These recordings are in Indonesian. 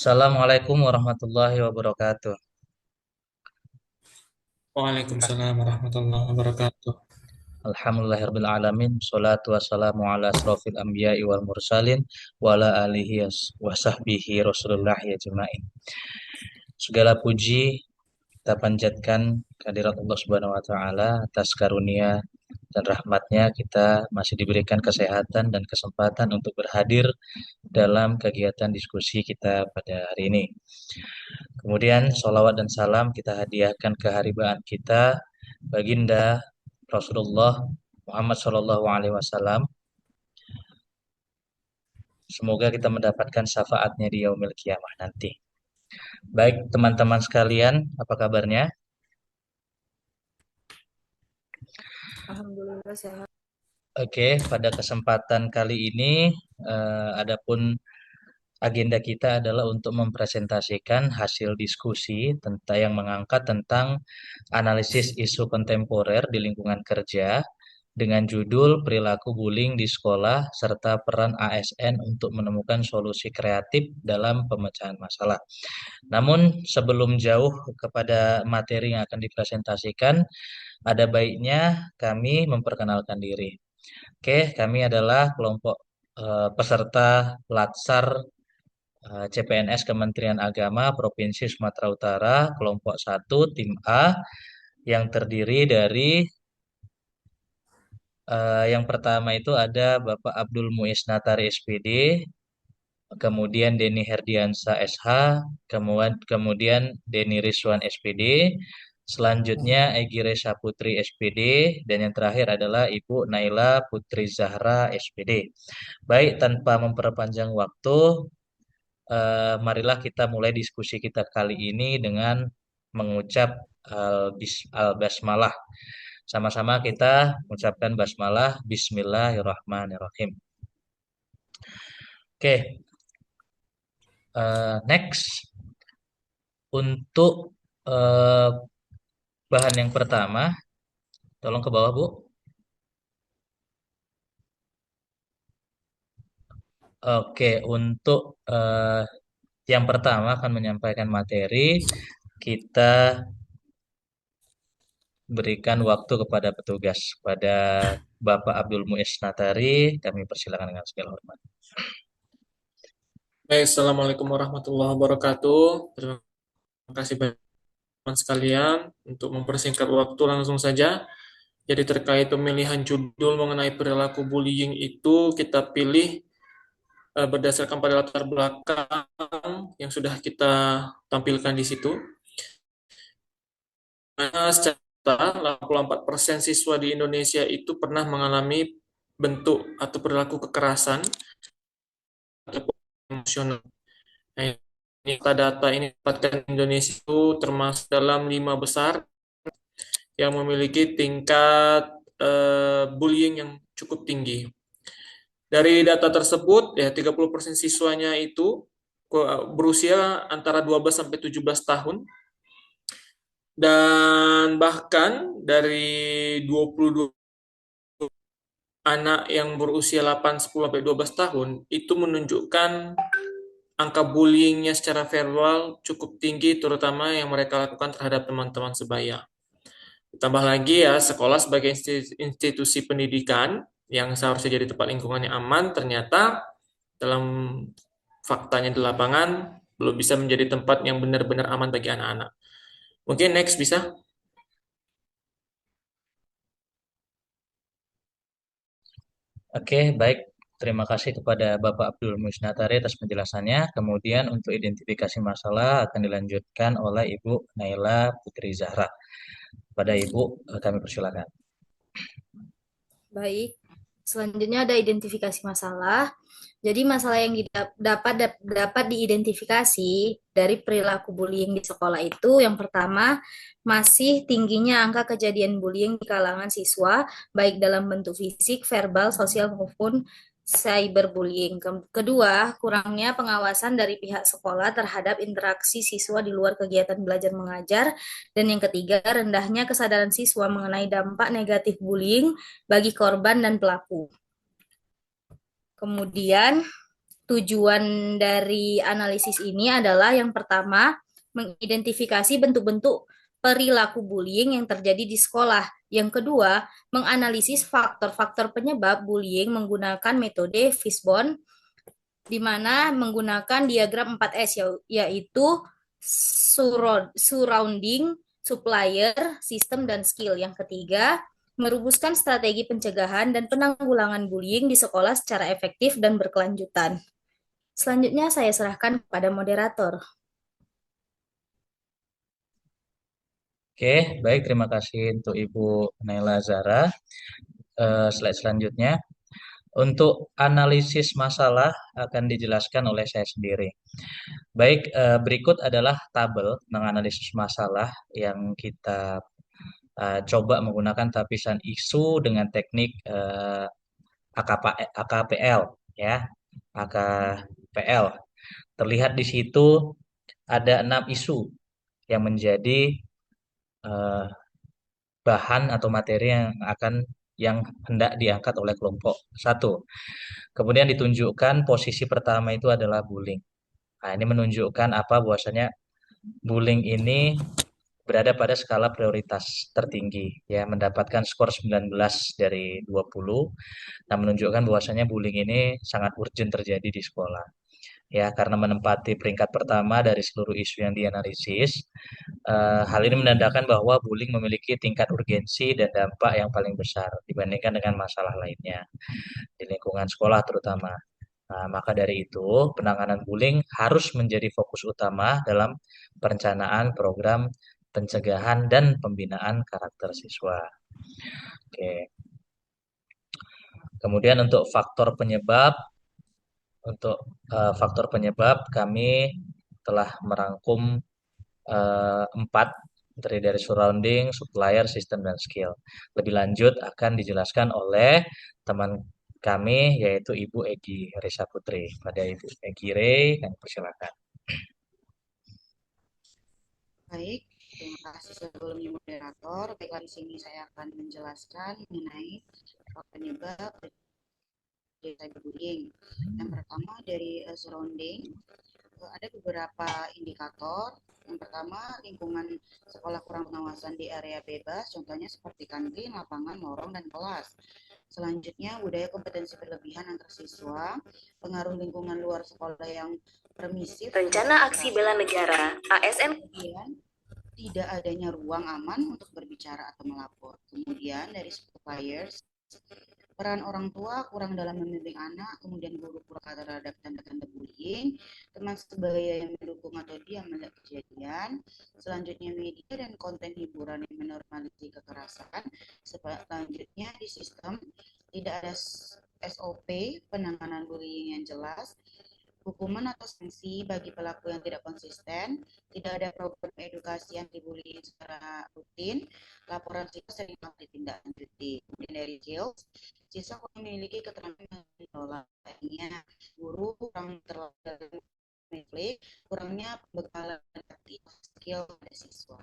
Assalamualaikum warahmatullahi wabarakatuh. Waalaikumsalam warahmatullahi wabarakatuh. Alhamdulillahirabbil alamin. Shalatu wassalamu ala asrofil anbiya'i wal mursalin wa ala alihi wa sahbihi Rasulullah ajmain. Segala puji kita panjatkan kehadirat Allah Subhanahu wa taala atas karunia dan rahmatnya kita masih diberikan kesehatan dan kesempatan untuk berhadir dalam kegiatan diskusi kita pada hari ini. Kemudian sholawat dan salam kita hadiahkan ke haribaan kita Baginda Rasulullah Muhammad Shallallahu Alaihi Wasallam. Semoga kita mendapatkan syafaatnya di yaumil kiamah nanti. Baik teman-teman sekalian, apa kabarnya? Alhamdulillah sehat. Oke, pada kesempatan kali ini, adapun agenda kita adalah untuk mempresentasikan hasil diskusi tentang yang mengangkat tentang analisis isu kontemporer di lingkungan kerja dengan judul Perilaku Bullying di Sekolah serta Peran ASN untuk Menemukan Solusi Kreatif dalam Pemecahan Masalah. Namun sebelum jauh kepada materi yang akan dipresentasikan, ada baiknya kami memperkenalkan diri. Oke, kami adalah kelompok peserta Latsar CPNS Kementerian Agama Provinsi Sumatera Utara, kelompok 1, tim A, yang terdiri dari yang pertama itu ada Bapak Abdul Muiz Natari SPD, kemudian Denny Herdiansa SH, kemudian Denny Rizwan SPD, selanjutnya Egi Resa Putri SPD, dan yang terakhir adalah Ibu Naila Putri Zahra SPD. Baik, tanpa memperpanjang waktu, marilah kita mulai diskusi kita kali ini dengan mengucap al-basmalah. Sama-sama kita mengucapkan basmalah Bismillahirrahmanirrahim. Oke, next untuk eh, bahan yang pertama, tolong ke bawah Bu. Oke, untuk yang pertama akan menyampaikan materi, kita berikan waktu kepada petugas, pada Bapak Abdul Muiz Natari, kami persilakan dengan segala hormat. Baik, Assalamualaikum warahmatullahi wabarakatuh. Terima kasih banyak teman sekalian untuk mempersingkat waktu langsung saja. Jadi terkait pemilihan judul mengenai perilaku bullying itu kita pilih berdasarkan pada latar belakang yang sudah kita tampilkan di situ. Secara 84% siswa di Indonesia itu pernah mengalami bentuk atau perilaku kekerasan atau emosional. Nah, ini data ini dapatkan Indonesia itu termasuk dalam 5 besar yang memiliki tingkat bullying yang cukup tinggi. Dari data tersebut, ya 30% siswanya itu berusia antara 12 sampai 17 tahun. Dan bahkan dari 22 anak yang berusia 8, 10 sampai 12 tahun itu menunjukkan angka bullyingnya secara verbal cukup tinggi, terutama yang mereka lakukan terhadap teman-teman sebaya. Ditambah lagi ya, sekolah sebagai institusi pendidikan yang seharusnya jadi tempat lingkungan yang aman, ternyata dalam faktanya di lapangan belum bisa menjadi tempat yang benar-benar aman bagi anak-anak. Mungkin next bisa. Oke, baik. Terima kasih kepada Bapak Abdul Muiz Natari atas penjelasannya. Kemudian untuk identifikasi masalah akan dilanjutkan oleh Ibu Naila Putri Zahra. Pada Ibu, kami persilakan. Baik. Selanjutnya ada identifikasi masalah. Jadi masalah yang dapat diidentifikasi dari perilaku bullying di sekolah itu yang pertama masih tingginya angka kejadian bullying di kalangan siswa baik dalam bentuk fisik, verbal, sosial maupun cyberbullying. Kedua, kurangnya pengawasan dari pihak sekolah terhadap interaksi siswa di luar kegiatan belajar mengajar. Dan yang ketiga, rendahnya kesadaran siswa mengenai dampak negatif bullying bagi korban dan pelaku. Kemudian, tujuan dari analisis ini adalah yang pertama, mengidentifikasi bentuk-bentuk perilaku bullying yang terjadi di sekolah. Yang kedua, menganalisis faktor-faktor penyebab bullying menggunakan metode Fishbone, di mana menggunakan diagram 4S, yaitu surrounding, supplier, sistem, dan skill. Yang ketiga, merumuskan strategi pencegahan dan penanggulangan bullying di sekolah secara efektif dan berkelanjutan. Selanjutnya saya serahkan kepada moderator. Oke, baik, terima kasih untuk Ibu Naila Zara. Slide selanjutnya. Untuk analisis masalah akan dijelaskan oleh saya sendiri. Baik, berikut adalah tabel menganalisis masalah yang kita coba menggunakan tapisan isu dengan teknik AKPL, ya, AKPL. Terlihat di situ ada 6 isu yang menjadi bahan atau materi yang hendak diangkat oleh kelompok satu. Kemudian ditunjukkan posisi pertama itu adalah bullying. Nah, ini menunjukkan apa bahwasanya bullying ini berada pada skala prioritas tertinggi, ya, mendapatkan skor 19 dari 20. Nah, menunjukkan bahwasanya bullying ini sangat urgent terjadi di sekolah. Ya, karena menempati peringkat pertama dari seluruh isu yang dianalisis, hal ini menandakan bahwa bullying memiliki tingkat urgensi dan dampak yang paling besar dibandingkan dengan masalah lainnya di lingkungan sekolah terutama. Nah, maka dari itu, penanganan bullying harus menjadi fokus utama dalam perencanaan program pencegahan dan pembinaan karakter siswa. Oke. Kemudian untuk faktor penyebab kami telah merangkum 4 dari surrounding, supplier, sistem, dan skill. Lebih lanjut akan dijelaskan oleh teman kami yaitu Ibu Egi Risa Putri. Pada Ibu Egi Rey, kami persilakan. Baik, terima kasih sebelumnya moderator. Baiklah, di sini saya akan menjelaskan mengenai penyebab dari cyberbullying. Yang pertama dari surrounding, ada beberapa indikator. Yang pertama, lingkungan sekolah kurang pengawasan di area bebas, contohnya seperti kantin, lapangan, lorong, dan kelas. Selanjutnya, budaya kompetensi berlebihan antar siswa, pengaruh lingkungan luar sekolah yang permisif. Rencana Aksi Bela Negara, ASN. Kemudian, tidak adanya ruang aman untuk berbicara atau melapor. Kemudian, dari suppliers, peran orang tua kurang dalam membimbing anak, kemudian guru kurang terhadap tanda-tanda bullying, teman sebaya yang mendukung atau diam melihat kejadian. Selanjutnya media dan konten hiburan yang menormalisasi kekerasan. Selanjutnya di sistem tidak ada SOP penanganan bullying yang jelas, hukuman atau sanksi bagi pelaku yang tidak konsisten, tidak ada program edukasi anti bullying secara rutin, laporan siswa sering ditindaklanjuti. Kemudian dari skills, siswa kurang memiliki keterampilan mengelola, guru kurang terlalu konflik, kurangnya pembekalan skill pada siswa.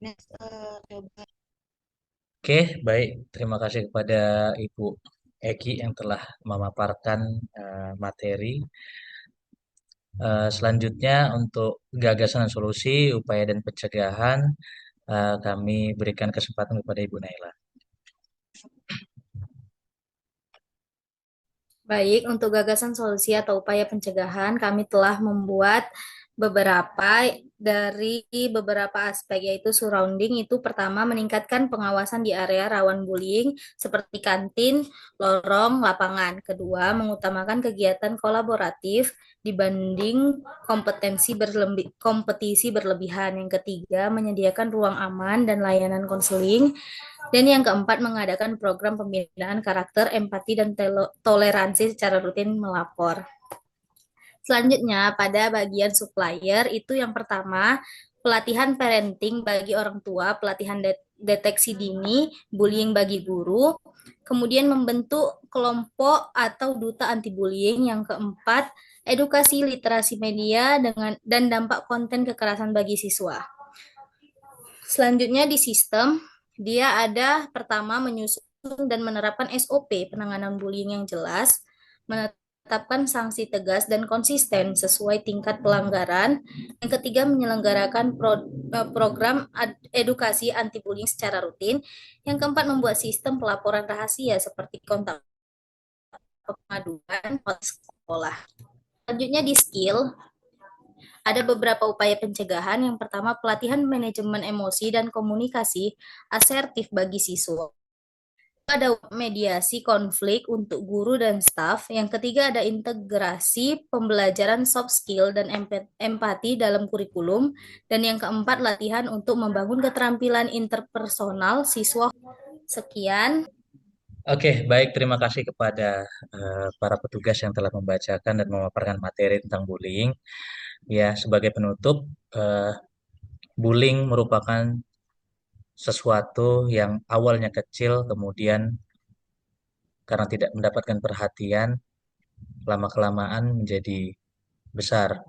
Next, coba. Oke, baik. Terima kasih kepada Ibu Egi yang telah memaparkan materi. Selanjutnya untuk gagasan dan solusi, upaya dan pencegahan, kami berikan kesempatan kepada Ibu Naila. Baik, untuk gagasan solusi atau upaya pencegahan, kami telah membuat beberapa aspek, yaitu surrounding. Itu pertama, meningkatkan pengawasan di area rawan bullying seperti kantin, lorong, lapangan. Kedua, mengutamakan kegiatan kolaboratif dibanding kompetisi berlebihan. Yang ketiga, menyediakan ruang aman dan layanan konseling. Dan yang keempat, mengadakan program pembinaan karakter, empati, dan toleransi secara rutin melapor. Selanjutnya, pada bagian supplier, itu yang pertama, pelatihan parenting bagi orang tua, pelatihan deteksi dini, bullying bagi guru, kemudian membentuk kelompok atau duta anti bullying. Yang keempat, edukasi literasi media dan dampak konten kekerasan bagi siswa. Selanjutnya di sistem, dia ada pertama dan menerapkan SOP penanganan bullying yang jelas, menetapkan sanksi tegas dan konsisten sesuai tingkat pelanggaran. Yang ketiga, menyelenggarakan program edukasi anti bullying secara rutin. Yang keempat, membuat sistem pelaporan rahasia seperti kontak pengaduan sekolah. Selanjutnya di skill, ada beberapa upaya pencegahan. Yang pertama, pelatihan manajemen emosi dan komunikasi asertif bagi siswa. Ada mediasi konflik untuk guru dan staf. Yang ketiga, ada integrasi pembelajaran soft skill dan empati dalam kurikulum. Dan yang keempat, latihan untuk membangun keterampilan interpersonal siswa. Sekian. Oke, baik. Terima kasih kepada para petugas yang telah membacakan dan memaparkan materi tentang bullying. Ya, sebagai penutup, bullying merupakan sesuatu yang awalnya kecil, kemudian karena tidak mendapatkan perhatian, lama-kelamaan menjadi besar.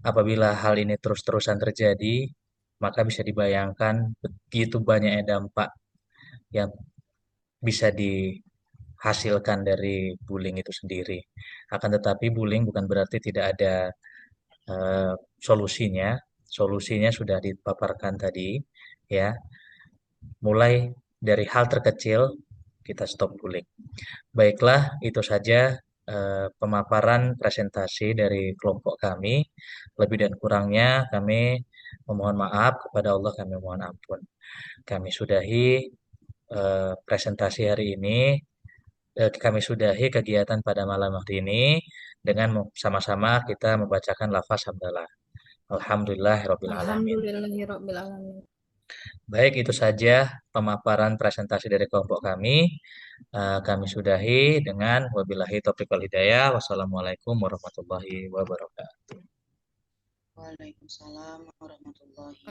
Apabila hal ini terus-terusan terjadi, maka bisa dibayangkan begitu banyaknya dampak yang bisa dihasilkan dari bullying itu sendiri. Akan tetapi bullying bukan berarti tidak ada solusinya. Solusinya sudah dipaparkan tadi, ya. Mulai dari hal terkecil kita stop bullying. Baiklah, itu saja pemaparan presentasi dari kelompok kami. Lebih dan kurangnya kami memohon maaf kepada Allah, kami mohon ampun. Kami sudahi presentasi hari ini. Kami sudahi kegiatan pada malam hari ini dengan sama-sama kita membacakan lafaz hamdalah. Alhamdulillahirabbil alamin. Alhamdulillahirrahmanirrahim. Baik, itu saja pemaparan presentasi dari kelompok kami. Kami sudahi dengan wabillahi taufiq wal hidayah. Wassalamualaikum warahmatullahi wabarakatuh. Waalaikumsalam warahmatullahi